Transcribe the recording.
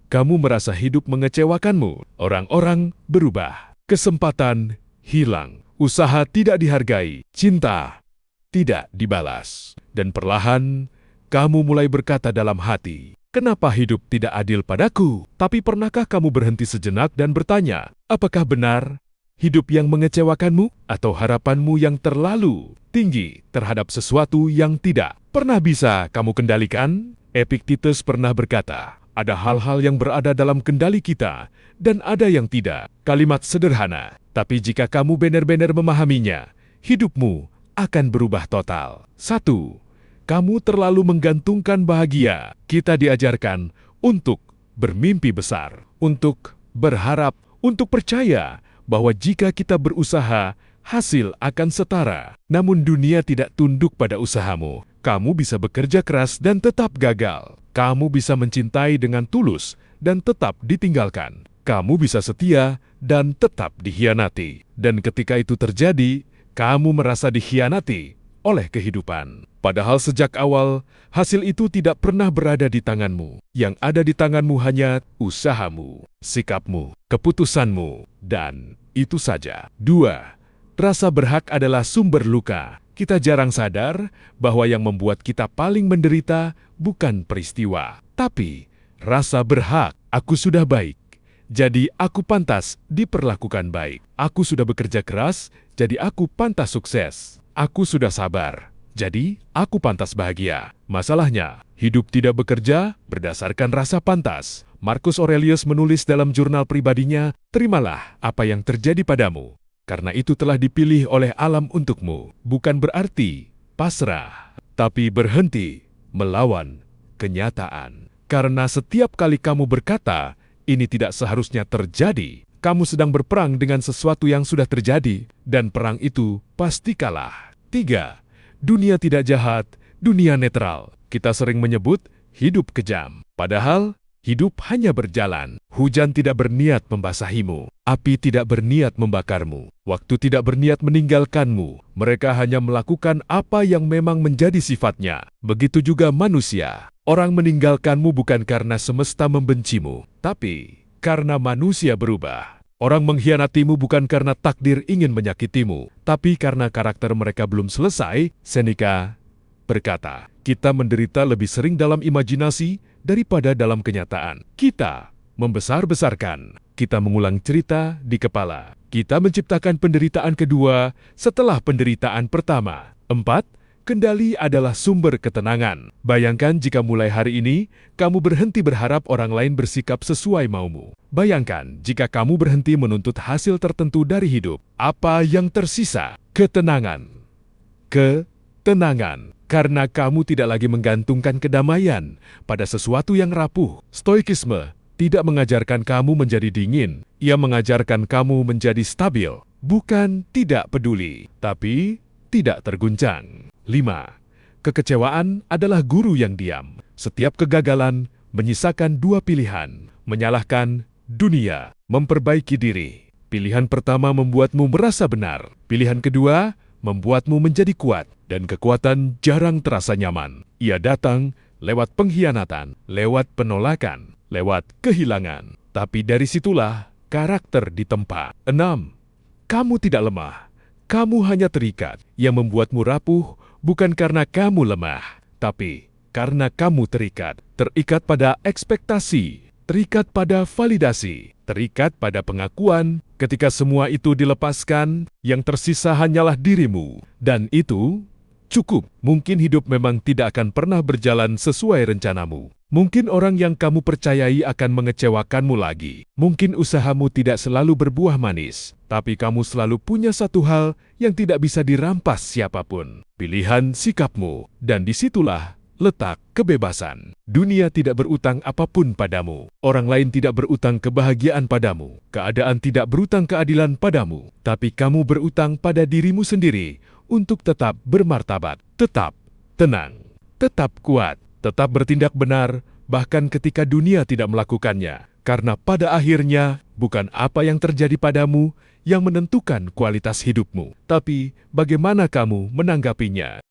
Kamu merasa hidup mengecewakanmu. Orang-orang berubah. Kesempatan hilang. Usaha tidak dihargai. Cinta tidak dibalas. Dan perlahan, kamu mulai berkata dalam hati, "Kenapa hidup tidak adil padaku?" Tapi pernahkah kamu berhenti sejenak dan bertanya, apakah benar hidup yang mengecewakanmu atau harapanmu yang terlalu tinggi terhadap sesuatu yang tidak pernah bisa kamu kendalikan? Epictetus pernah berkata, ada hal-hal yang berada dalam kendali kita dan ada yang tidak. Kalimat sederhana, tapi jika kamu benar-benar memahaminya, hidupmu akan berubah total. 1. Kamu terlalu menggantungkan bahagia. Kita diajarkan untuk bermimpi besar, untuk berharap, untuk percaya bahwa jika kita berusaha, hasil akan setara. Namun dunia tidak tunduk pada usahamu. Kamu bisa bekerja keras dan tetap gagal. Kamu bisa mencintai dengan tulus dan tetap ditinggalkan. Kamu bisa setia dan tetap dikhianati. Dan ketika itu terjadi, kamu merasa dikhianati oleh kehidupan. Padahal sejak awal, hasil itu tidak pernah berada di tanganmu. Yang ada di tanganmu hanya usahamu, sikapmu, keputusanmu, dan itu saja. 2. Rasa berhak adalah sumber luka. Kita jarang sadar bahwa yang membuat kita paling menderita bukan peristiwa, tapi rasa berhak. Aku sudah baik, jadi aku pantas diperlakukan baik. Aku sudah bekerja keras, jadi aku pantas sukses. Aku sudah sabar, jadi aku pantas bahagia. Masalahnya, hidup tidak bekerja berdasarkan rasa pantas. Marcus Aurelius menulis dalam jurnal pribadinya, "Terimalah apa yang terjadi padamu, karena itu telah dipilih oleh alam untukmu." Bukan berarti pasrah, tapi berhenti melawan kenyataan. Karena setiap kali kamu berkata, ini tidak seharusnya terjadi, kamu sedang berperang dengan sesuatu yang sudah terjadi, dan perang itu pasti kalah. 3. Dunia tidak jahat, dunia netral. Kita sering menyebut hidup kejam. Padahal, hidup hanya berjalan. Hujan tidak berniat membasahimu. Api tidak berniat membakarmu. Waktu tidak berniat meninggalkanmu. Mereka hanya melakukan apa yang memang menjadi sifatnya. Begitu juga manusia. Orang meninggalkanmu bukan karena semesta membencimu, tapi karena manusia berubah. Orang mengkhianatimu bukan karena takdir ingin menyakitimu, tapi karena karakter mereka belum selesai. Seneca berkata, kita menderita lebih sering dalam imajinasi daripada dalam kenyataan. Kita membesar-besarkan, kita mengulang cerita di kepala. Kita menciptakan penderitaan kedua setelah penderitaan pertama. 4. Kendali adalah sumber ketenangan. Bayangkan jika mulai hari ini, kamu berhenti berharap orang lain bersikap sesuai maumu. Bayangkan jika kamu berhenti menuntut hasil tertentu dari hidup. Apa yang tersisa? Ketenangan. Ketenangan. Karena kamu tidak lagi menggantungkan kedamaian pada sesuatu yang rapuh. Stoikisme tidak mengajarkan kamu menjadi dingin. Ia mengajarkan kamu menjadi stabil. Bukan tidak peduli, tapi tidak terguncang. 5. Kekecewaan adalah guru yang diam. Setiap kegagalan menyisakan dua pilihan. Menyalahkan dunia, memperbaiki diri. Pilihan pertama membuatmu merasa benar. Pilihan kedua membuatmu menjadi kuat. Dan kekuatan jarang terasa nyaman. Ia datang lewat pengkhianatan, lewat penolakan, lewat kehilangan. Tapi dari situlah karakter ditempa. 6. Kamu tidak lemah. Kamu hanya terikat. Yang membuatmu rapuh bukan karena kamu lemah, tapi karena kamu terikat. Terikat pada ekspektasi, terikat pada validasi, terikat pada pengakuan. Ketika semua itu dilepaskan, yang tersisa hanyalah dirimu. Dan itu cukup. Mungkin hidup memang tidak akan pernah berjalan sesuai rencanamu. Mungkin orang yang kamu percayai akan mengecewakanmu lagi. Mungkin usahamu tidak selalu berbuah manis, tapi kamu selalu punya satu hal yang tidak bisa dirampas siapapun. Pilihan sikapmu, dan disitulah letak kebebasan. Dunia tidak berutang apapun padamu. Orang lain tidak berutang kebahagiaan padamu. Keadaan tidak berutang keadilan padamu. Tapi kamu berutang pada dirimu sendiri untuk tetap bermartabat, tetap tenang, tetap kuat, tetap bertindak benar, bahkan ketika dunia tidak melakukannya. Karena pada akhirnya, bukan apa yang terjadi padamu yang menentukan kualitas hidupmu, tapi bagaimana kamu menanggapinya.